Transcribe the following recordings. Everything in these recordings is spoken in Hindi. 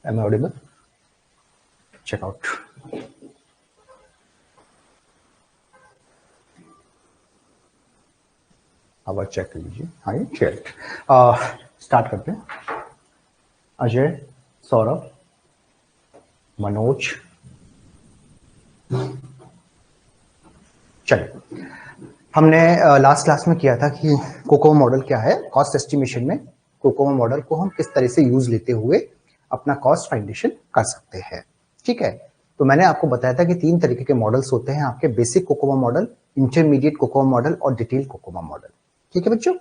Am I audible? Check out. आवाज चेक कर लीजिए. हाँ, ये शेयर. स्टार्ट करते हैं. अजय, सौरभ, मनोज. चलिए, हमने लास्ट क्लास में किया था कि कोकोमो मॉडल क्या है. कॉस्ट एस्टिमेशन में कोकोमो मॉडल को हम किस तरह से यूज लेते हुए अपना कॉस्ट फाइंडेशन कर सकते हैं. ठीक है, तो मैंने आपको बताया था कि 3 तरीके के मॉडल्स होते हैं आपके: basic COCOMO model, intermediate COCOMO model और डिटेल कोकोमो मॉडल. ठीक है बच्चों.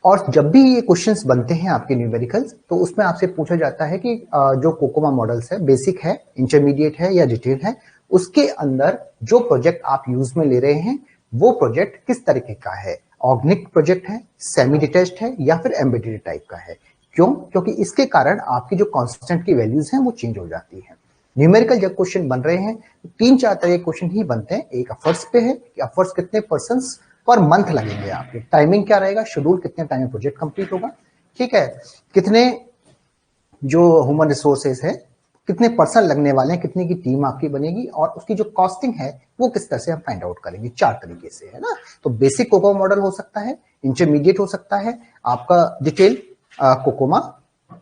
और जब भी ये क्वेश्चंस बनते हैं आपके न्यूमेरिकल्स, तो उसमें आपसे पूछा जाता है कि जो कोकोमो मॉडल्स है, बेसिक है, इंटरमीडिएट है या डिटेल है, उसके अंदर जो प्रोजेक्ट आप यूज में ले रहे हैं वो प्रोजेक्ट किस तरीके का है. ऑर्गेनिक प्रोजेक्ट है, सेमी डिटैच्ड है या फिर एम्बेडेड टाइप का है. क्यों? क्योंकि इसके कारण आपकी जो कांस्टेंट की वैल्यूज हैं वो चेंज हो जाती है. न्यूमेरिकल जब क्वेश्चन बन रहे हैं, 3-4 तरह के क्वेश्चन ही बनते हैं. एक एफर्ट्स पे है कि एफर्ट्स कितने पर्संस पर मंथ लगेंगे आपके, टाइमिंग क्या रहेगा, शेड्यूल कितने टाइम में प्रोजेक्ट कंप्लीट होगा. ठीक है, कितने जो ह्यूमन रिसोर्सेज है, कितने पर्सन लगने वाले हैं, कितने की टीम आपकी बनेगी, और उसकी जो कॉस्टिंग है वो किस तरह से हम फाइंड आउट करेंगे. 4 तरीके से है ना. तो बेसिक कोकोमो मॉडल हो सकता है, इंटरमीडिएट हो सकता है, आपका डिटेल कोकोमा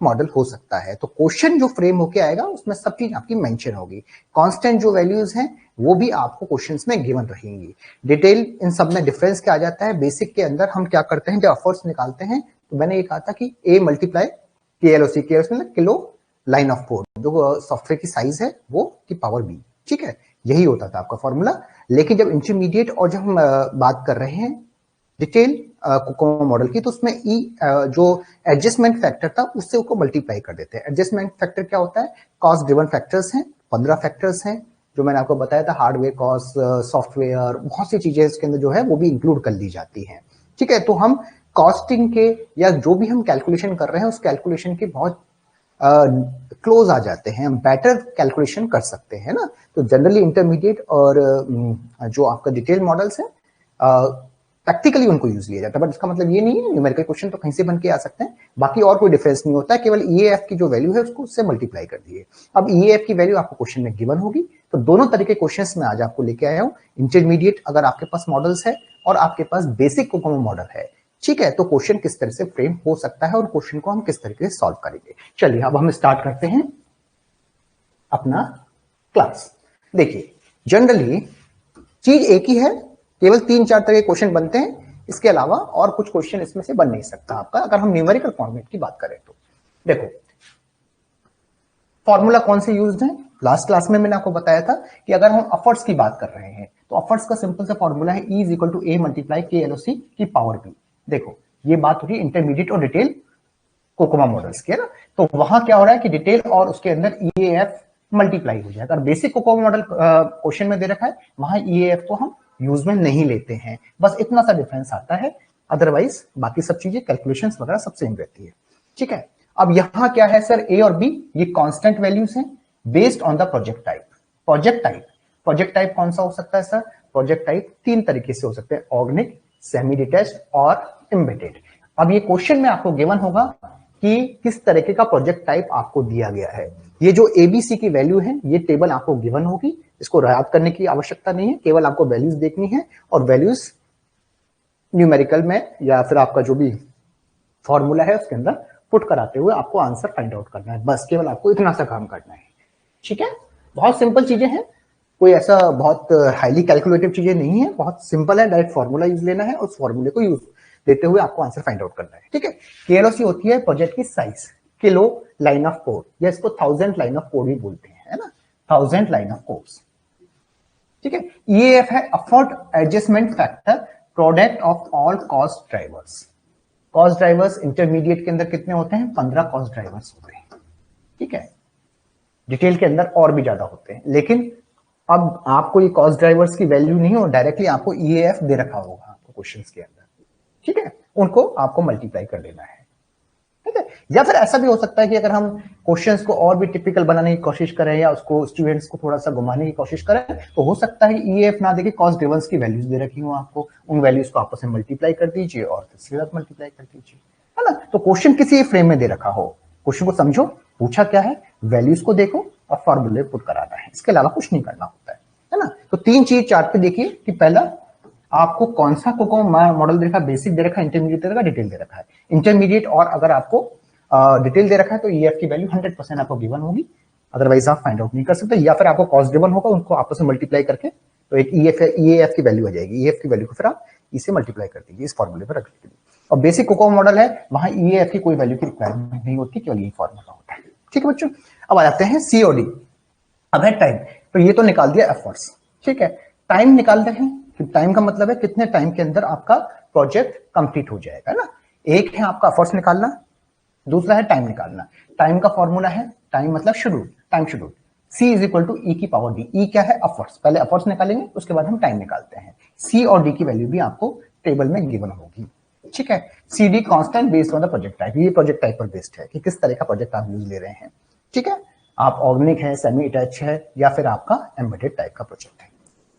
मॉडल हो सकता है. तो क्वेश्चन जो फ्रेम होके आएगा उसमें सब चीज आपकी मेंशन होगी. कांस्टेंट जो वैल्यूज हैं वो भी आपको क्वेश्चंस में गिवन रहेंगी. डिटेल, इन सब में डिफरेंस क्या आ जाता है. बेसिक के अंदर हम क्या करते हैं, जब एफर्ट्स निकालते हैं तो मैंने ये कहा था कि A मल्टीप्लाई KLOC, मतलब किलो लाइन ऑफ कोड, जो सॉफ्टवेयर की साइज है वो की पावर B. ठीक है, यही होता था आपका फॉर्मूला. लेकिन जब इंटरमीडिएट और जब हम बात कर रहे हैं डिटेल कोकोमो मॉडल की, तो उसमें जो एडजस्टमेंट फैक्टर था उससे उसको मल्टीप्लाई कर देते हैं. एडजस्टमेंट फैक्टर क्या होता है? कॉस्ट ड्रिवन फैक्टर्स हैं, 15 फैक्टर्स हैं जो मैंने आपको बताया था. हार्डवेयर कॉस्ट, सॉफ्टवेयर, बहुत सी चीजें इसके अंदर जो है वो भी इंक्लूड कर ली जाती हैं. ठीक है, तो हम कॉस्टिंग के या जो भी हम कैलकुलेशन कर रहे हैं उस कैलकुलेशन के बहुत क्लोज आ जाते हैं, हम बेटर कैलकुलेशन कर सकते हैं ना. तो जनरली इंटरमीडिएट और जो आपका डिटेल मॉडल्स है प्रैक्टिकली उनको यूज लिया जाता है. बट इसका मतलब ये नहीं है न्यूमेरिकल क्वेश्चन तो कहीं से बन के आ सकते हैं, बाकी और कोई डिफरेंस नहीं होता है. केवल EAF की जो वैल्यू है उसको उससे मल्टीप्लाई कर दिए. अब EAF की वैल्यू आपको क्वेश्चन में गिवन होगी. तो दोनों तरीके क्वेश्चंस में आज आपको लेके आया हूं. इंटरमीडिएट अगर आपके पास मॉडल्स है और आपके पास बेसिक कोकोमो मॉडल है, ठीक है, तो क्वेश्चन किस तरह से फ्रेम हो सकता है और क्वेश्चन को हम किस तरीके से सॉल्व करेंगे. चलिए अब हम स्टार्ट करते हैं अपना क्लास. देखिए, जनरली चीज एक ही है, केवल 3-4 तरह के क्वेश्चन बनते हैं. इसके अलावा और कुछ क्वेश्चन इसमें से बन नहीं सकता आपका, अगर हम न्यूमेरिकल फॉर्मेट की बात करें तो. देखो, फॉर्मूला कौन से यूज्ड है? लास्ट क्लास में मैंने आपको बताया था कि अगर हम एफर्ट्स की बात कर रहे हैं तो एफर्ट्स का सिंपल सा फॉर्मूला है E = A मल्टीप्लाई KLOC की पावर B. देखो, ये बात होगी इंटरमीडिएट और डिटेल कोकोमा मॉडल्स की, है ना. तो वहां क्या हो रहा है कि डिटेल और उसके अंदर EAF मल्टीप्लाई हो जाएगा. बेसिक कोकोमा मॉडल क्वेश्चन में दे रखा है, वहां EAF को हम यूज में नहीं लेते हैं. बस इतना सा डिफरेंस आता है, अदरवाइज बाकी सब चीजें कैलकुलेशंस वगैरह सब सेम रहती है. ठीक है, अब यहां क्या है सर, A और B ये कांस्टेंट वैल्यूज हैं based on the project type. Project type कौन सा हो सकता है सर? प्रोजेक्ट टाइप 3 तरीके से हो सकते हैं: ऑर्गेनिक, सेमी डिटैच्ड और एम्बेडेड. अब ये क्वेश्चन में आपको गिवन होगा कि किस तरीके का प्रोजेक्ट टाइप आपको दिया गया है. ये जो ABC की वैल्यू है ये टेबल आपको गिवन होगी, इसको याद करने की आवश्यकता नहीं है, केवल आपको वैल्यूज देखनी है और वैल्यूज न्यूमेरिकल में या फिर आपका जो भी फॉर्मूला है उसके अंदर पुट कराते हुए आपको आंसर फाइंड आउट करना है. बस केवल आपको इतना सा काम करना है. ठीक है, बहुत सिंपल चीजें हैं, कोई ऐसा बहुत हाईली कैलकुलेटिव चीजें नहीं है, बहुत सिंपल है. डायरेक्ट फॉर्मूला यूज लेना है, उस फॉर्मूले को यूज देते हुए आपको आंसर फाइंड आउट करना है. ठीक है, KLOC होती है प्रोजेक्ट की size, kilo line of code, या इसको 1000 लाइन ऑफ कोड भी बोलते हैं, है ना, 1000 लाइन ऑफ कोड्स. ठीक है, EAF है effort adjustment factor, product of all cost drivers. Cost drivers intermediate के अंदर कितने होते हैं? 15 कॉस्ट ड्राइवर्स होते हैं. ठीक है, डिटेल के अंदर और भी ज्यादा होते हैं, लेकिन अब आपको ये कॉस्ट ड्राइवर्स की वैल्यू नहीं हो, डायरेक्टली आपको EAF दे रखा होगा आपको क्वेश्चंस के अंदर. ठीक है, उनको आपको मल्टीप्लाई कर देना है. ठीक है, या फिर ऐसा भी हो सकता है कि अगर हम क्वेश्चंस को और भी टिपिकल बनाने की कोशिश करें या उसको स्टूडेंट्स को थोड़ा सा घुमाने की कोशिश करें, तो हो सकता है ईएएफ ना देके कॉस्ट ड्रिवंस की वैल्यूज दे रखी हो आपको, उन वैल्यूज को आपस में मल्टीप्लाई कर दीजिए और सीधा मल्टीप्लाई कर दीजिए, है ना। तो क्वेश्चन किसी फ्रेम में दे रखा हो, क्वेश्चन को समझो, पूछा क्या है, वैल्यूज को देखो और फॉर्मूले पुट कराना है, इसके अलावा कुछ नहीं करना होता है ना। तो 3 चीज चार्ट पे देखिए कि पहला आपको कौन सा कोको मॉडल दे रखा है, बेसिक दे रखा है, इंटरमीडिएट दे रखा है, डिटेल दे रखा है। इंटरमीडिएट और अगर आपको डिटेल दे रखा है तो ईएफ की वैल्यू 100% आपको गिवन होगी, अदरवाइज आप फाइंड आउट नहीं कर सकते, या फिर आपको कॉस्ट गिवन होगा, उनको आपस में मल्टीप्लाई करके तो एक ईएफ की वैल्यू आ जाएगी, ईएफ की वैल्यू को फिर आप इसे मल्टीप्लाई कर दीजिए इस फॉर्मूले पर रख दीजिए। और बेसिक कोको मॉडल है, वहां ईएफ की कोई वैल्यू की रिक्वायरमेंट नहीं होती, केवल ये फॉर्मूला होता है। ठीक है बच्चों, अब आ जाते हैं सीओडी। अब है टाइम, तो ये तो निकाल दिया एफर्ट्स, ठीक है। टाइम निकाल रहे हैं, टाइम का मतलब है कितने टाइम के अंदर आपका प्रोजेक्ट कंप्लीट हो जाएगा ना। एक है आपका एफर्ट्स निकालना, दूसरा है टाइम निकालना। टाइम का फॉर्मूला है, टाइम मतलब schedule, time schedule, C is equal to E की पावर डी। ई क्या है, एफर्ट्स, पहले एफर्ट्स निकालेंगे उसके बाद हम टाइम निकालते हैं। C और D की वैल्यू भी आपको टेबल में गिवन होगी, ठीक है। CD constant based on the project type, ये प्रोजेक्ट टाइप पर बेस्ड है कि किस तरह का प्रोजेक्ट आप यूज ले रहे हैं, ठीक है। आप ऑर्गेनिक है, सेमी अटैच है, या फिर आपका एम्बेडेड टाइप का प्रोजेक्ट है।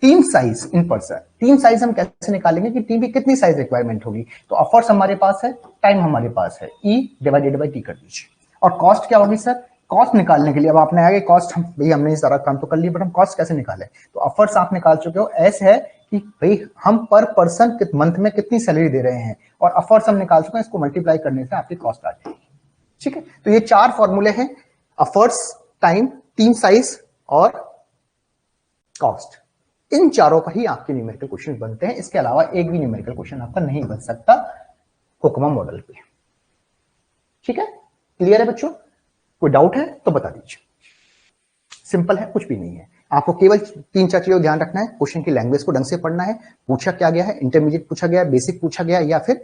Team size in person, team size हम कैसे निकालेंगे कि टीम की कितनी साइज रिक्वायरमेंट होगी, तो एफर्ट्स हमारे पास है, टाइम हमारे पास है, E डिवाइडेड बाय T कर दीजिए। और कॉस्ट क्या होगी सर, कॉस्ट निकालने के लिए अब आपने आगे कॉस्ट, हम भाई हमने सारा काम तो कर लिया, बट हम कॉस्ट कैसे निकाले, तो एफर्ट्स आप निकाल चुके हो, एस है कि भाई हम पर पर्सन मंथ में कितनी सैलरी दे रहे हैं, और एफर्ट्स हम निकाल चुके हैं, इसको मल्टीप्लाई करने से आपकी कॉस्ट आ जाएगी, ठीक है। तो ये 4 फॉर्मूले हैं, एफर्ट्स, टाइम, टीम साइज और कॉस्ट। इन चारों का ही आपके न्यूमेरिकल क्वेश्चन बनते हैं, इसके अलावा एक भी न्यूमेरिकल क्वेश्चन आपका नहीं बन सकता कोकोमा मॉडल पे, ठीक है। क्लियर है बच्चों, कोई डाउट है तो बता दीजिए। सिंपल है, कुछ भी नहीं है, आपको केवल 3-4 चीजों ध्यान रखना है। क्वेश्चन की लैंग्वेज को ढंग से पढ़ना है, पूछा क्या गया है, इंटरमीडिएट पूछा गया, बेसिक पूछा गया या फिर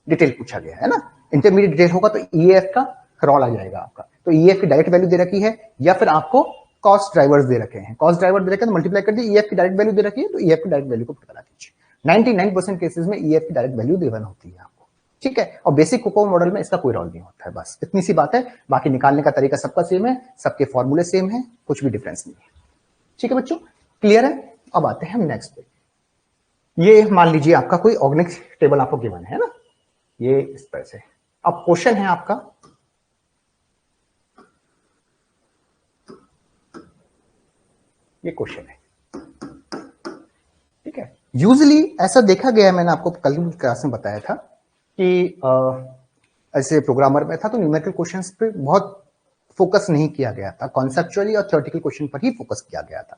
डिटेल पूछा गया है ना। इंटरमीडिएट डिटेल होगा तो ईएफ का रॉल आ जाएगा आपका, तो ईएफ की डायरेक्ट वैल्यू दे रखी है, या फिर आपको कॉस्ट ड्राइवर्स दे रखे हैं, कॉस्ट ड्राइवर दे रखे हैं तो मल्टीप्लाई कर दिए, ईएफ की डायरेक्ट वैल्यू दे रखी है तो ईएफ की डायरेक्ट वैल्यू को पता लगा दीजिए। 99% केसेस में ईएफ की डायरेक्ट वैल्यू गिवन होती है आपको, ठीक है। और बेसिक कोको मॉडल में इसका कोई रोल नहीं होता है, बस इतनी सी बात है, बाकी निकालने का तरीका सबका सेम है, सबके फॉर्मूले सेम है, कुछ भी डिफरेंस नहीं है, ठीक है बच्चों, क्लियर है। अब आते हैं हम नेक्स्ट पे। ये मान लीजिए आपका कोई ऑर्गेनिक टेबल आपको गिवन है ना, ये इस तरह से। अब क्वेश्चन है आपका, ये क्वेश्चन है, ठीक है। यूजुअली ऐसा देखा गया है, मैंने आपको कल की क्लास में बताया था कि ऐसे प्रोग्रामर में था तो न्यूमेरिकल क्वेश्चंस पे बहुत फोकस नहीं किया गया था, कॉन्सेप्चुअली और थ्योरेटिकल क्वेश्चन पर ही फोकस किया गया था,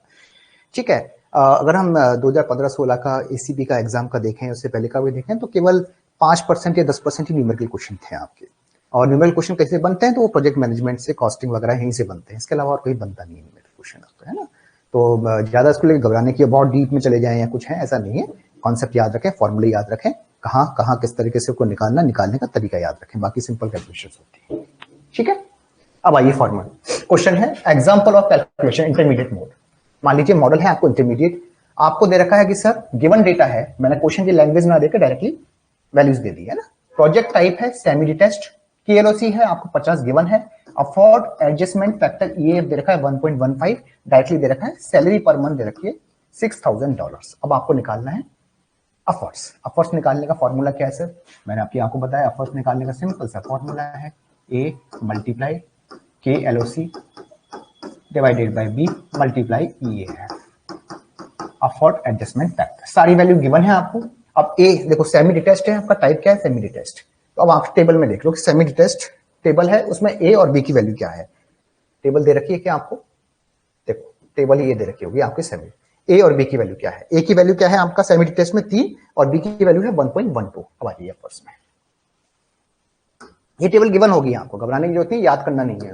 ठीक है। अगर हम 2015-16 का एसीपी का एग्जाम का देखें, उससे पहले का भी देखें, तो केवल 5% या 10% ही न्यूमेरिकल क्वेश्चन थे आपके। और न्यूमेरिकल क्वेश्चन कैसे बनते हैं, तो वो प्रोजेक्ट मैनेजमेंट से, कॉस्टिंग वगैरह यहीं से बनते हैं, इसके अलावा और कोई बनता नहीं है न्यूमेरिकल क्वेश्चन आपका, है ना। तो ज्यादा इसको लेकर घबराने की, बहुत डीप में चले जाएं या कुछ है, ऐसा नहीं है। कॉन्सेप्ट याद रखें, फॉर्मूले याद रखें, कहाँ कहाँ किस तरीके से उसको निकालना, निकालने का तरीका याद रखें, बाकी सिंपल कैलकुलेशन होती है, ठीक है। अब आइए फॉर्मूला, क्वेश्चन है example of calculation intermediate mode. मान लीजिए मॉडल है आपको इंटरमीडिएट, आपको दे रखा है कि सर गिवन डेटा है, मैंने क्वेश्चन की लैंग्वेज ना देकर डायरेक्टली वैल्यूज दे दी है ना। प्रोजेक्ट टाइप है सेमी डिटैच्ड, केएलओसी है आपको 50 गिवन है, अफोर्ड एडजस्टमेंट फैक्टर ईएफ दे रखा है 1.15, डायरेक्टली दे रखा है, सैलरी पर मंथ दे रखी है $6000। अब आपको निकालना है अफोर्ड्स। अफोर्ड्स निकालने का फॉर्मूला क्या है सर, मैंने आपको बताया, अफोर्ड्स निकालने का सिंपल सा फॉर्मूला है, A multiply KLOC divided by B multiply EF, effort adjustment factor. सारी वैल्यू गिवन है आपको। अब ए देखो सेमी डिटैच्ड है आपका, टाइप क्या है, सेमी डिटैच्ड। तो अब आप टेबल में देख लो कि सेमी डिटैच्ड टेबल है, उसमें ए और बी की वैल्यू क्या है, टेबल दे रखी है क्या आपको, देखो टेबल ये दे रखी होगी आपके सेमी, ए और बी की वैल्यू क्या है, ए की वैल्यू क्या है आपका सेमी डिटैच्ड में 3 और बी की वैल्यू है 1.12। अब आइए फर्स्ट में ये टेबल गिवन होगी, आपको घबराने की जरूरत नहीं, याद करना नहीं है,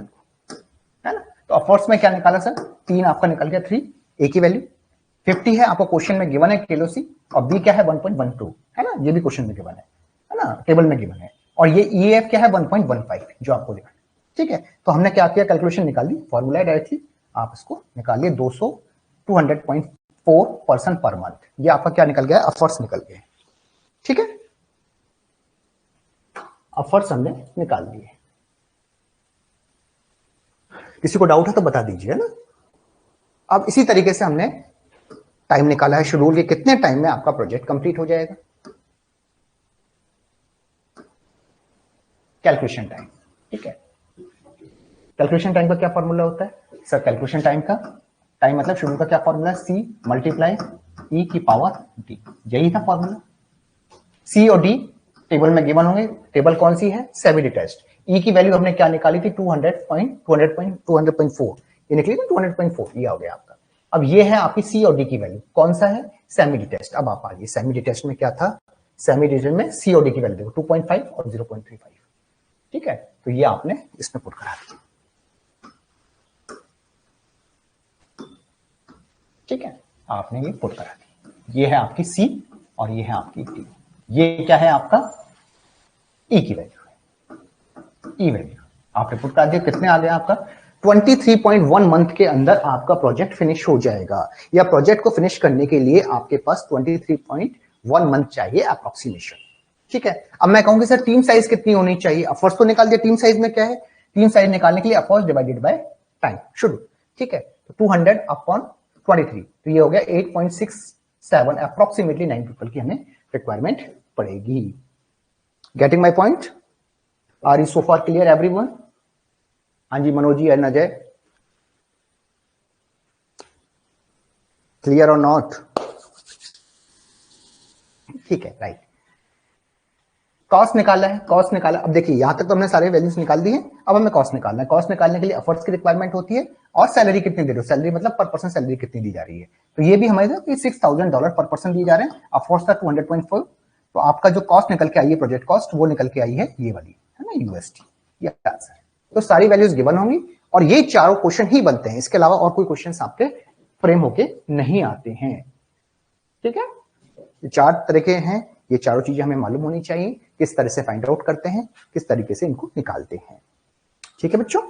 है ना। तो फर्स्ट में क्या निकाला सर, 3 आपका निकल गया, 3 ए की वैल्यू 50 है आपको क्वेश्चन में गिवन है केएलओसी, और बी क्या है 1.12, है ना, ये भी क्वेश्चन में गिवन है ना, टेबल में गिवन है, और ये ईएफ क्या है 1.15 जो आपको दिखा, ठीक है। तो हमने क्या किया, कैलकुलेशन निकाल दी, फॉर्मूला है डायरेक्टली, आप इसको निकालिए 200.4 पर्सन पर मंथ, ये आपका क्या निकल गया, एफर्ट्स निकल गए, ठीक है। एफर्ट्स हमने निकाल दिए। किसी को डाउट है तो बता दीजिए ना। अब इसी तरीके से हमने टाइम निकाला है शेड्यूल के, कितने टाइम में आपका प्रोजेक्ट कंप्लीट हो जाएगा। कैलकुलेशन टाइम, ठीक है। कैलकुलेशन टाइम का क्या फॉर्मूला होता है सर? कैलकुलेशन टाइम का, टाइम मतलब शेड्यूल का क्या फॉर्मूला है? सी मल्टीप्लाई ई की पावर डी, यही था फॉर्मूला। सी और डी टेबल में गिवन होंगे। टेबल कौन सी है? Semi detached. ई की वैल्यू हमने क्या निकाली थी? 200.4, ये निकली थी 200.4, ये हो गया आपका। अब ये है आपकी सी और डी की वैल्यू, कौन सा है? Semi detached. अब आप आइए, सेमी डिटैच्ड में क्या था? सेमी डिटैच्ड में सी और डी की वैल्यू देखो 2.5 और 0.35, ठीक है। तो ये आपने इसमें पुट करा दिया, ठीक है, आपने ये पुट करा दी। ये है आपकी सी और ये है आपकी डी। ये क्या है आपका? ई की वैल्यू है, ई वैल्यू आपने पुट कर दिया। कितने आ गया आपका? 23.1 मंथ के अंदर आपका प्रोजेक्ट फिनिश हो जाएगा, या प्रोजेक्ट को फिनिश करने के लिए आपके पास 23.1 मंथ चाहिए अप्रोक्सीमेशन, ठीक है। अब मैं कहूंगी सर टीम साइज कितनी होनी चाहिए? अफर्स तो निकाल दिया, टीम साइज में क्या है? टीम साइज निकालने के लिए अफर्स डिवाइडेड बाय टाइम शुरू, ठीक है। तो 200 अपॉन 23, तो ये हो गया 8.67, अप्रोक्सीमेटली 9 पीपल की हमें रिक्वायरमेंट पड़ेगी। Getting my point? Are you so far clear everyone? हाँ जी मनोज जी एंड अजय, क्लियर और नॉट? ठीक है, राइट। कॉस्ट निकाला है, कॉस्ट निकाला। अब देखिए यहां तक तो हमने सारे वैल्यूज निकाल दी हैं, अब हमें कॉस्ट निकालना है। कॉस्ट निकालने के लिए एफर्ट्स की रिक्वायरमेंट होती है और सैलरी कितनी दे रहे हो, सैलरी मतलब पर पर्सन सैलरी कितनी दी जा रही है। तो ये भी हमारे $6,000 पर पर्सन दिए जा रहे हैं, एफर्ट्स था 200.4। तो आपका जो कॉस्ट निकल के आई है, प्रोजेक्ट कॉस्ट, वो निकल के आई है ये वाली, है ना, यूएसटी, ये आंसर। तो सारी वैल्यूज गिवन होंगी और ये चारों क्वेश्चन ही बनते हैं, इसके अलावा और कोई क्वेश्चन आपके फ्रेम होके नहीं आते हैं, ठीक है। ये चार तरह के हैं, ये चारों चीजें हमें मालूम होनी चाहिए, किस तरह से फाइंड आउट करते हैं, किस तरीके से इनको निकालते हैं, ठीक है बच्चों।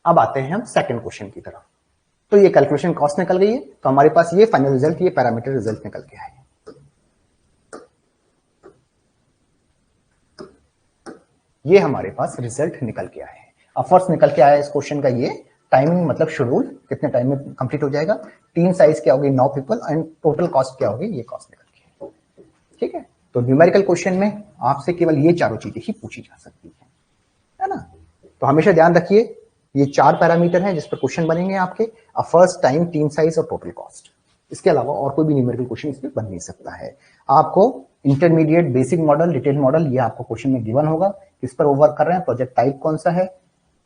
अब आते हैं हम सेकंड क्वेश्चन की तरफ। तो ये कैलकुलेशन कॉस्ट निकल गई है, तो हमारे पास ये फाइनल रिजल्ट, ये पैरामीटर रिजल्ट निकल के आए। ये हमारे पास रिजल्ट निकल के आए हैं। अब फर्स्ट निकल के आया इस क्वेश्चन का ये टाइमिंग, मतलब शेड्यूल कितने टाइम में कंप्लीट हो जाएगा, टीम साइज क्या होगी 9 पीपल, एंड टोटल कॉस्ट क्या होगी, ये कॉस्ट निकल के, ठीक है। तो न्यूमेरिकल क्वेश्चन में आपसे केवल ये चारों चीजें ही पूछी जा सकती है ना। तो हमेशा ध्यान रखिए ये चार पैरामीटर हैं जिस पर क्वेश्चन बनेंगे आपके, फर्स्ट, टाइम, टीम साइज और टोटल कॉस्ट। इसके अलावा और कोई भी न्यूमेरिकल क्वेश्चन इसमें बन नहीं सकता है। आपको intermediate, basic model, detail model, ये आपको क्वेश्चन में गिवन होगा, किस पर वो वर्क कर रहे हैं, प्रोजेक्ट टाइप कौन सा है,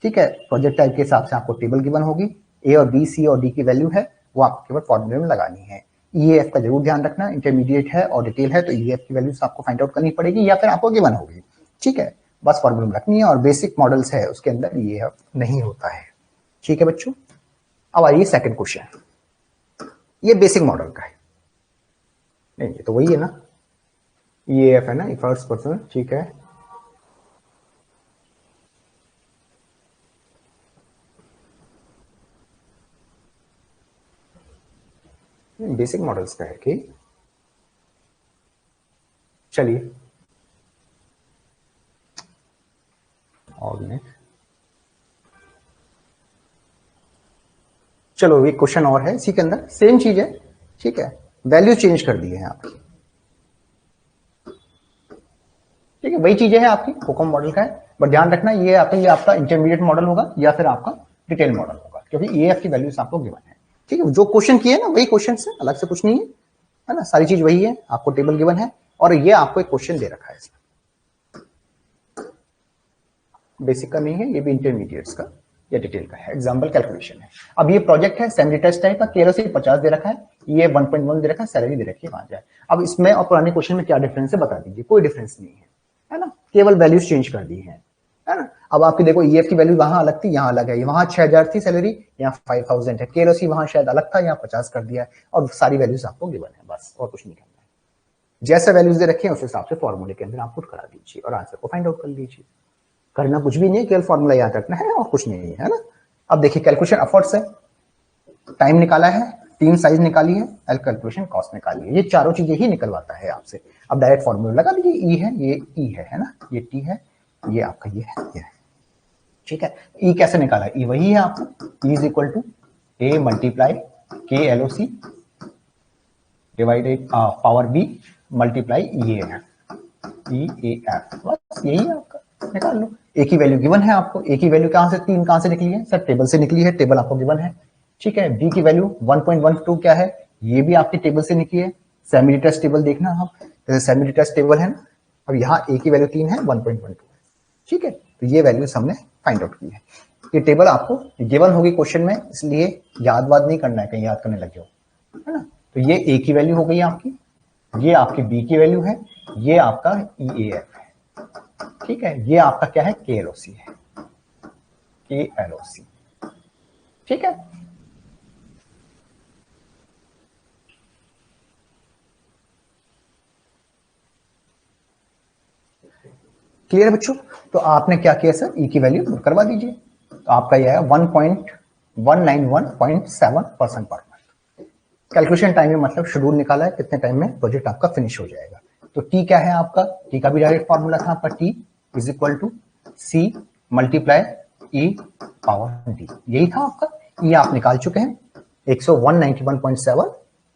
ठीक है। प्रोजेक्ट टाइप के हिसाब से आपको टेबल गिवन होगी, ए और बी, सी और डी की वैल्यू है, वो आपको केवल फॉर्मूले में लगानी है। ईएएफ का जरूर ध्यान रखना, इंटरमीडिएट है और डिटेल है तो ईएएफ की वैल्यूज आपको फाइंड आउट करनी पड़ेगी या फिर आपको गिवन होगी, ठीक है, बस फॉर्मूले में रखनी है। और बेसिक मॉडल्स है उसके अंदर ईएएफ नहीं होता है, ठीक है बच्चों। अब आइए सेकंड क्वेश्चन, ये बेसिक मॉडल का है, नहीं ये तो वही है ना, ईएएफ है ना, फर्स्ट पर्सन, ठीक है। बेसिक मॉडल्स का है कि, चलिए और नेक्स्ट, चलो एक क्वेश्चन और है इसी के अंदर, सेम चीज है, ठीक है, वैल्यू चेंज कर दी है आपकी, ठीक है, वही चीजें हैं आपकी, कोकोम मॉडल का है, बट ध्यान रखना ये आपका इंटरमीडिएट मॉडल होगा या फिर आपका डिटेल मॉडल होगा, क्योंकि ईएएफ की वैल्यूज आपको गिवन है, ठीक है। जो क्वेश्चन किए ना वही क्वेश्चन है, अलग से कुछ नहीं है ना, सारी चीज वही है, आपको टेबल गिवन है और ये आपको एक क्वेश्चन दे रखा है इसमें, बेसिक का नहीं है, ये भी इंटरमीडिएट्स का या डिटेल का है, एग्जाम्पल कैलकुलेशन है। अब ये प्रोजेक्ट है सेमी डिटैच्ड टाइप का, केएलओसी 50 दे रखा है, ये 1.1 दे रखा है, सैलरी दे रखी है 5000। अब इसमें और पुराने क्वेश्चन में क्या डिफरेंस है बता दीजिए, कोई डिफरेंस नहीं है ना, केवल वैल्यूज चेंज कर दी है ना। अब आपकी देखो ईएफ की वैल्यू वहां अलग थी, यहाँ अलग है, वहां 6000 थी सैलरी, यहाँ 5000 है, केएलओसी वहां शायद अलग था, यहाँ 50 कर दिया है, और सारी वैल्यूज आपको गिवन है, बस और कुछ नहीं करना है। जैसे वैल्यूज दे रखे हैं उस हिसाब से फॉर्मूले के अंदर आप पुट करा दीजिए और आंसर को फाइंड आउट कर लीजिए। करना कुछ भी नहीं है, केवल फॉर्मूला याद रखना है और कुछ नहीं है ना। अब देखिए कैलकुलेशन एफर्ट्स है, टाइम निकाला है, टीम साइज निकाली है, एल कैलकुलेशन कॉस्ट निकाली है, ये चारों चीजें ही निकलवाता है आपसे। अब डायरेक्ट फॉर्मूला लगा दीजिए, ई है, ये ई है ना, ये टी है, ये आपका ये है, ठीक है, ई कैसे निकाला, ई वही है आपको, E is equal to A multiply K L O C divided power B multiply E A F, बस यही है आपका, निकाल लो। ए की वैल्यू गिवन है आपको, ए की वैल्यू कहां से, 3 कहां से निकली है सर, टेबल से निकली है, टेबल आपको गिवन है। ठीक है, बी की वैल्यू 1.12 क्या है, ये भी आपके टेबल से निकली है। सेमी डिटैच टेबल देखना आप, जैसे सेमी डिटैच टेबल है ना, अब यहाँ ए की वैल्यू 3 है, 1.12। ठीक है, तो ये वैल्यूज हमने फाइंड आउट की है। ये टेबल आपको गिवन होगी क्वेश्चन में, इसलिए याद वाद नहीं करना है, कहीं याद करने लगे हो, है ना। तो ये ए की वैल्यू हो गई आपकी, ये आपकी बी की वैल्यू है, ये आपका ई ए एफ है। ठीक है, ये आपका क्या है, के एल ओ सी है, के एल ओ सी। ठीक है, क्लियर बच्चों। तो आपने क्या किया सर, ई की वैल्यू करवा दीजिए, तो आपका यह है 1.191.7% पर मंथ। कैलकुलेशन टाइम में मतलब शेड्यूल निकाला है, कितने टाइम में प्रोजेक्ट आपका फिनिश हो जाएगा। तो टी क्या है आपका, टी का भी डायरेक्ट फॉर्मूला था आपका, T is equal to C multiply E power D, यही था आपका। ये आप निकाल चुके हैं, 191.7,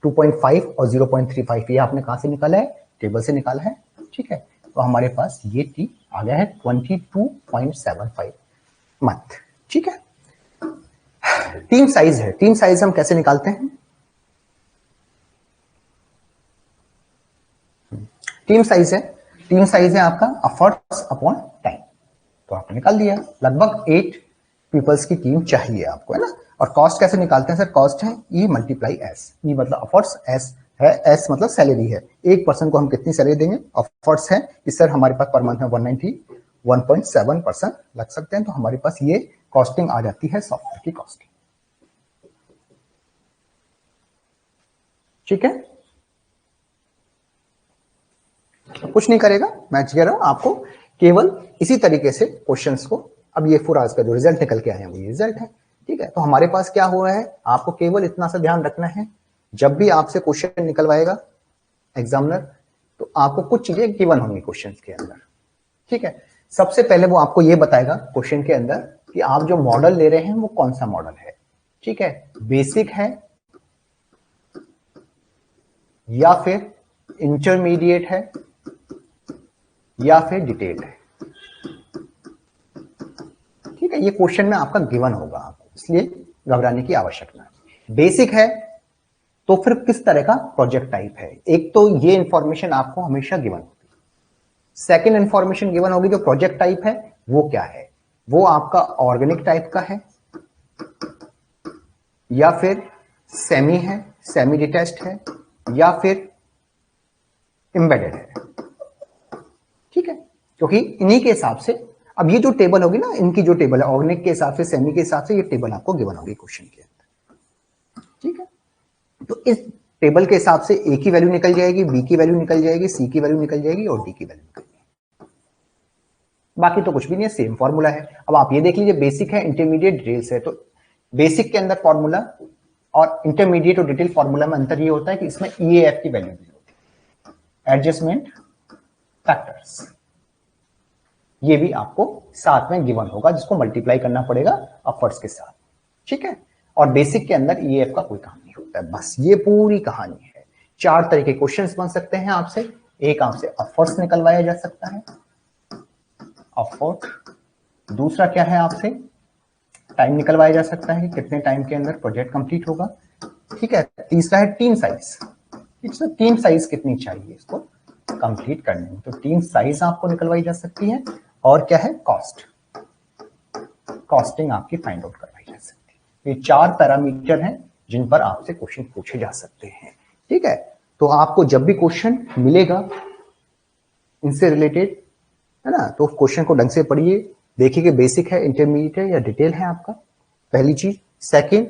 2.5 और 0.35, ये आपने कहां से निकाला है, टेबल से निकाला है। ठीक है, तो हमारे पास ये टी आ गया है 22.75 मंथ। ठीक है, टीम साइज है, टीम साइज हम कैसे निकालते हैं, टीम साइज है, टीम साइज है आपका एफर्ट्स अपॉन टाइम, तो आपने निकाल दिया, लगभग 8 पीपल्स की टीम चाहिए आपको, है ना। और कॉस्ट कैसे निकालते हैं सर, कॉस्ट है ई मल्टीप्लाई एस, ई मतलब एफर्ट्स, एस है, एस मतलब सैलरी है, एक पर्सन को हम कितनी सैलरी देंगे, एफर्ट्स है कि सर हमारे पास पर मंथ में 191.7% लग सकते हैं, तो हमारे पास ये कॉस्टिंग आ जाती है सॉफ्टवेयर की कॉस्टिंग। ठीक है, कुछ नहीं करेगा, मैं कह रहा हूं आपको केवल इसी तरीके से क्वेश्चंस को, अब ये पूरा इसका जो रिजल्ट निकल के आए हैं वो ये रिजल्ट है। ठीक है, तो हमारे पास क्या हुआ है, आपको केवल इतना सा ध्यान रखना है, जब भी आपसे क्वेश्चन निकलवाएगा एग्जामिनर, तो आपको कुछ चीजें गिवन होंगी क्वेश्चन के अंदर। ठीक है, सबसे पहले वो आपको ये बताएगा क्वेश्चन के अंदर कि आप जो मॉडल ले रहे हैं वो कौन सा मॉडल है। ठीक है, बेसिक है या फिर इंटरमीडिएट है या फिर डिटेल्ड है। ठीक है, ये क्वेश्चन में आपका गिवन होगा आपको, इसलिए घबराने की आवश्यकता नहीं। बेसिक है तो फिर किस तरह का प्रोजेक्ट टाइप है, एक तो ये इंफॉर्मेशन आपको हमेशा गिवन होगी। सेकेंड इंफॉर्मेशन गिवन होगी जो प्रोजेक्ट टाइप है वो क्या है, वो आपका ऑर्गेनिक टाइप का है या फिर सेमी है, सेमी डिटैच्ड है या फिर एम्बेडेड है। ठीक है, क्योंकि इन्हीं के हिसाब से अब ये जो टेबल होगी ना, इनकी जो टेबल है ऑर्गेनिक के हिसाब से, सेमी के हिसाब से, ये टेबल आपको गिवन होगी क्वेश्चन के अंदर। ठीक है, तो इस टेबल के हिसाब से ए की वैल्यू निकल जाएगी, बी की वैल्यू निकल जाएगी, सी की वैल्यू निकल जाएगी और डी की वैल्यू निकल जाएगी, बाकी तो कुछ भी नहीं है, सेम फॉर्मूला है। अब आप ये देख लीजिए, बेसिक है, इंटरमीडिएट, डिटेल्स है, तो बेसिक के अंदर फॉर्मूला और इंटरमीडिएट और डिटेल फॉर्मूला में अंतर ये होता है कि इसमें ईएएफ की वैल्यू भी होती है, एडजस्टमेंट फैक्टर्स, ये भी आपको साथ में गिवन होगा, जिसको मल्टीप्लाई करना पड़ेगा एफर्ट्स के साथ। ठीक है, और बेसिक के अंदर ईएएफ का कोई काम नहीं होता है, बस ये पूरी कहानी है। 4 तरह के क्वेश्चंस बन सकते हैं आपसे, एक आपसे एफर्ट्स निकलवाया जा सकता है, एफर्ट, दूसरा क्या है आपसे टाइम निकलवाया जा सकता है, कितने टाइम के अंदर प्रोजेक्ट कंप्लीट होगा। ठीक है, तीसरा है टीम साइज, टीम साइज कितनी चाहिए इसको कंप्लीट करने में, तो टीम साइज आपको निकलवाई जा सकती है। और क्या है, कॉस्ट, कॉस्टिंग आपकी फाइंड आउट करवाई जा सकती है। ये 4 पैरामीटर हैं जिन पर आपसे क्वेश्चन पूछे जा सकते हैं। ठीक है, तो आपको जब भी क्वेश्चन मिलेगा इनसे रिलेटेड, है ना, तो क्वेश्चन को ढंग से पढ़िए, देखिए कि बेसिक है, इंटरमीडिएट है या डिटेल है आपका, पहली चीज। सेकेंड,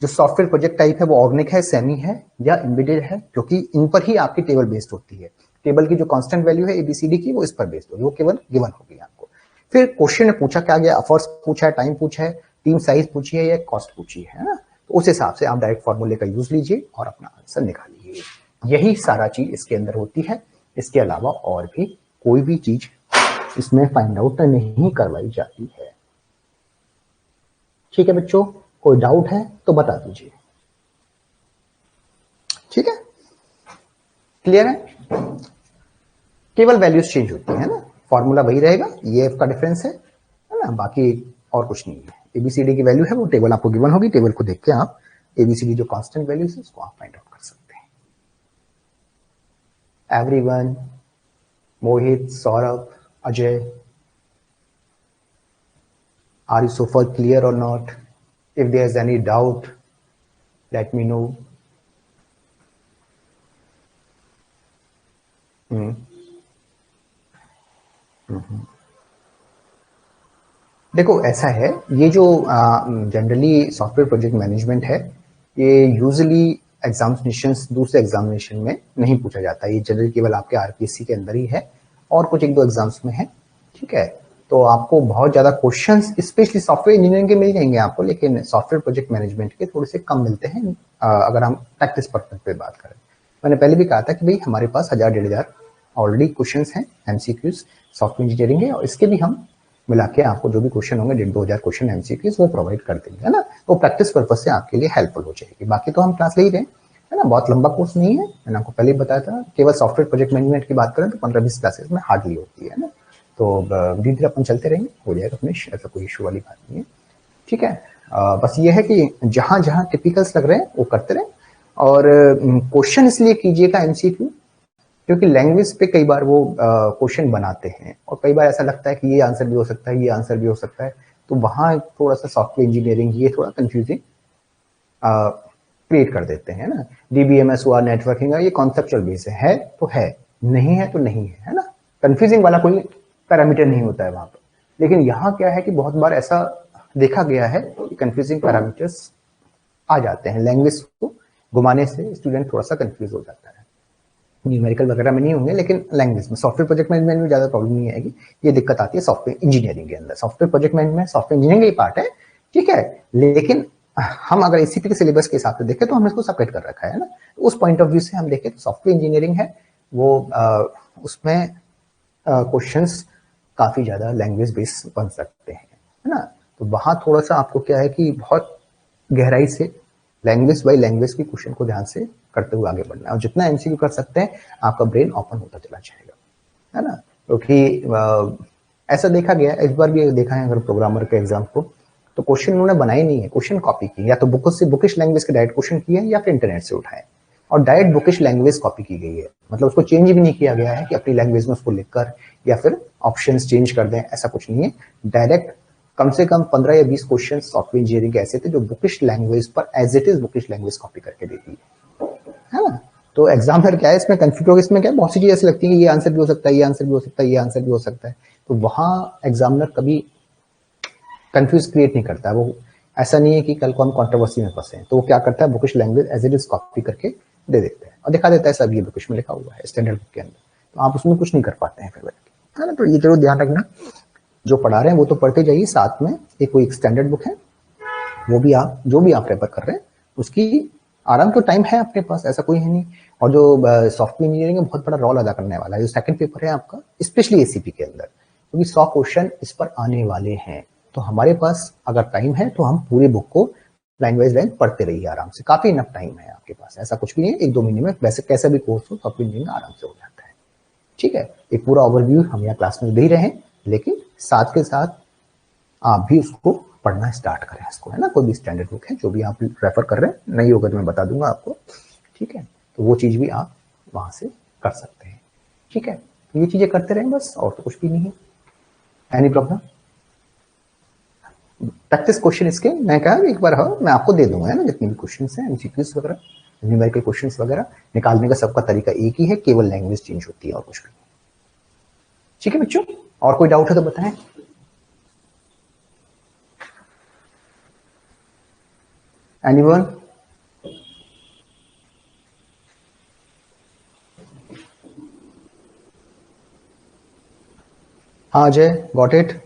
जो सॉफ्टवेयर प्रोजेक्ट टाइप है वो ऑर्गेनिक है, सेमी है या एम्बेडेड है, क्योंकि इन पर ही आपकी टेबल बेस्ड होती है। टेबल की जो कांस्टेंट वैल्यू है एबीसीडी की, वो इस पर बेस्ड होगी, वो केवल गिवन होगी आपको। फिर क्वेश्चन ने पूछा क्या गया, एफर्ट्स पूछा है, टाइम पूछा है, टीम साइज पूछी है या कॉस्ट पूछी है ना, तो उस हिसाब से आप डायरेक्ट फॉर्मूले का यूज लीजिए और अपना आंसर निकालिए। यही सारा चीज इसके अंदर होती है, इसके अलावा और भी कोई भी चीज इसमें फाइंड आउट नहीं करवाई जाती है। ठीक है बच्चों, कोई डाउट है तो बता दीजिए। ठीक है, क्लियर है? केवल वैल्यूज चेंज होती है ना, फॉर्मूला वही रहेगा, ये एफ का डिफरेंस है ना, बाकी और कुछ नहीं है। एबीसीडी की वैल्यू है वो टेबल आपको गिवन होगी, टेबल को देख के आप एबीसीडी जो कांस्टेंट वैल्यूज है उसको आप फाइंड आउट कर सकते हैं। Everyone, Mohit, Saurabh, Ajay, are you so far clear or not? If there is any doubt, let me know. देखो ऐसा है, ये जो जनरली सॉफ्टवेयर प्रोजेक्ट मैनेजमेंट है, ये यूजुअली एग्जामिनेशंस दूसरे एग्जामिनेशन में नहीं पूछा जाता है, ये जनरली केवल आपके आरपीएससी के अंदर ही है और कुछ एक दो एग्जाम्स में है। ठीक है, तो आपको बहुत ज्यादा क्वेश्चंस स्पेशली सॉफ्टवेयर इंजीनियरिंग के मिल जाएंगे आपको, लेकिन सॉफ्टवेयर प्रोजेक्ट मैनेजमेंट के थोड़े से कम मिलते हैं अगर हम प्रैक्टिस पर्पज पे बात करें। मैंने पहले भी कहा था कि भाई हमारे पास 1000-1500 ऑलरेडी क्वेश्चंस हैं एमसीक्यूज सॉफ्टवेयर इंजीनियरिंग है, और इसके भी हम मिला के आपको जो भी क्वेश्चन होंगे 1500 क्वेश्चन एमसीक्यूज वो प्रोवाइड कर देंगे, है ना। तो प्रैक्टिस पर्पज से आपके लिए हेल्पफुल हो जाएगी। बाकी तो हम क्लास ले ही रहे हैं, है ना, बहुत लंबा कोर्स नहीं है, मैंने आपको पहले ही बताया था। केवल सॉफ्टवेयर प्रोजेक्ट मैनेजमेंट की बात करें तो 15-20 क्लासेस में हार्डली होती है ना, तो धीरे धीरे अपन चलते रहेंगे, हो जाएगा फिनिश, ऐसा कोई इशू वाली बात नहीं है। ठीक है, बस ये है कि जहां जहां टिपिकल्स लग रहे हैं वो करते रहे, और क्वेश्चन इसलिए कीजिएगा एमसीक्यू क्योंकि लैंग्वेज पे कई बार वो क्वेश्चन बनाते हैं और कई बार ऐसा लगता है कि ये आंसर भी हो सकता है, ये आंसर भी हो सकता है, तो वहां थोड़ा सा सॉफ्टवेयर इंजीनियरिंग ये थोड़ा कंफ्यूजिंग क्रिएट कर देते हैं ना। डीबीएमएस हुआ, नेटवर्किंग है, ये कॉन्सेप्चुअल बेस है तो है, नहीं है तो नहीं है ना। कंफ्यूजिंग वाला कोई पैरामीटर नहीं होता है वहां पर, लेकिन यहाँ क्या है कि बहुत बार ऐसा देखा गया है कि कंफ्यूजिंग पैरामीटर्स आ जाते हैं, लैंग्वेज को घुमाने से स्टूडेंट थोड़ा सा कंफ्यूज हो जाता है। न्यूमेरिकल वगैरह में नहीं होंगे, लेकिन लैंग्वेज में सॉफ्टवेयर प्रोजेक्ट मैनेजमेंट में ज्यादा प्रॉब्लम नहीं आएगी। ये दिक्कत आती है सॉफ्टवेयर इंजीनियरिंग के अंदर। Software project management software engineering का ही पार्ट है, ठीक है, लेकिन हम अगर एसीपी के सिलेबस के हिसाब से देखें तो हमने इसको सेपरेट कर रखा है ना। उस पॉइंट ऑफ व्यू से हम देखें तो सॉफ्टवेयर इंजीनियरिंग है वो उसमें क्वेश्चंस काफी ज्यादा लैंग्वेज बेस्ड बन सकते हैं, है ना। तो वहां थोड़ा सा आपको क्या है कि बहुत गहराई से लैंग्वेज बाई लैंग्वेज की क्वेश्चन को ध्यान से करते हुए आगे बढ़ना है, और जितना एमसीक्यू कर सकते हैं आपका ब्रेन ओपन होता चला जाएगा, है ना। क्योंकि ऐसा देखा गया है, इस बार भी देखा है अगर प्रोग्रामर के एग्जाम को, तो क्वेश्चन उन्होंने बनाए नहीं है, क्वेश्चन कॉपी की, या तो बुक से बुकिश लैंग्वेज के डायरेक्ट क्वेश्चन किए या फिर इंटरनेट से उठाए और डायरेक्ट बुकिश लैंग्वेज कॉपी की गई है, मतलब उसको चेंज भी नहीं किया गया है कि अपनी लैंग्वेज में उसको लिखकर या फिर ऑप्शंस चेंज कर दें, ऐसा कुछ नहीं है। डायरेक्ट कम से कम 15 या 20 क्वेश्चन सॉफ्टवेयर इंजीनियरिंग के ऐसे थे जो बुकिश लैंग्वेज पर as it is bookish language copy करके देती है ना। तो एग्जामिनर क्या है इसमें कंफ्यूज हो, इसमें क्या बहुत सी चीजें ऐसी लगती है कि ये आंसर भी हो सकता है, ये आंसर भी हो सकता है, ये आंसर भी हो सकता है, तो वहां एग्जामिनर कभी कंफ्यूज क्रिएट नहीं करता है। वो ऐसा नहीं है कि कल को हम कंट्रोवर्सी में फंसे, तो वो क्या करता है bookish language as it is copy करके दे देता है और दिखा देता है सब ये बुकिश में लिखा हुआ है स्टैंडर्ड बुक के अंदर, तो आप उसमें कुछ नहीं कर पाते हैं फिर, है ना। तो ये जरूर ध्यान रखना, जो पढ़ा रहे हैं वो तो पढ़ते जाइए, साथ में एक कोई स्टैंडर्ड बुक है वो भी आप जो भी आप रेफर कर रहे हैं उसकी आराम तो टाइम है अपने पास, ऐसा कोई है नहीं। और जो सॉफ्टवेयर इंजीनियरिंग में बहुत बड़ा रोल अदा करने वाला है जो सेकंड पेपर है आपका, स्पेशली एसीपी के अंदर, क्योंकि 100 क्वेश्चन इस पर आने वाले हैं, तो हमारे पास अगर टाइम है तो हम पूरे बुक को लाइन वाइज लाइन पढ़ते रहिए आराम से, काफी इनफ टाइम है आपके पास, ऐसा कुछ भी नहीं है। 1-2 महीने में वैसे कैसा भी कोर्स हो सॉफ्टवेयर इंजीनियरिंग आराम से हो जाता है, ठीक है। एक पूरा ओवरव्यू हम यहाँ क्लास में दे ही रहे हैं, लेकिन साथ के साथ आप भी उसको पढ़ना स्टार्ट करें इसको, है ना। कोई भी स्टैंडर्ड बुक है जो भी आप रेफर कर रहे हैं, नहीं होगा तो मैं बता दूंगा आपको, ठीक है, तो वो चीज भी आप वहां से कर सकते हैं, ठीक है। तो ये चीजें करते रहें बस, और तो कुछ भी नहीं है। Any problem? प्रैक्टिस क्वेश्चन इसके मैं कहा एक बार हाँ मैं आपको दे दूंगा, है ना, जितने भी क्वेश्चन हैं एमसीक्यूज वगैरह न्यूमेरिकल क्वेश्चंस वगैरह निकालने का सबका तरीका एक ही है, केवल लैंग्वेज चेंज होती है और कुछ भी, ठीक है बच्चों। और कोई डाउट है तो बताएं। एनीवन? हाँ अजय, गॉट इट।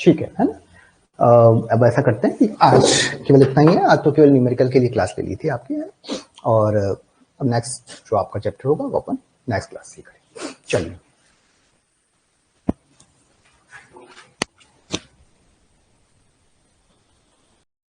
ठीक है ना। अब ऐसा करते हैं कि आज केवल इतना ही है, आज तो केवल न्यूमेरिकल के लिए क्लास ले ली थी आपकी, और अब नेक्स्ट जो आपका चैप्टर होगा वो अपन नेक्स्ट क्लास से करेंगे। चलिए।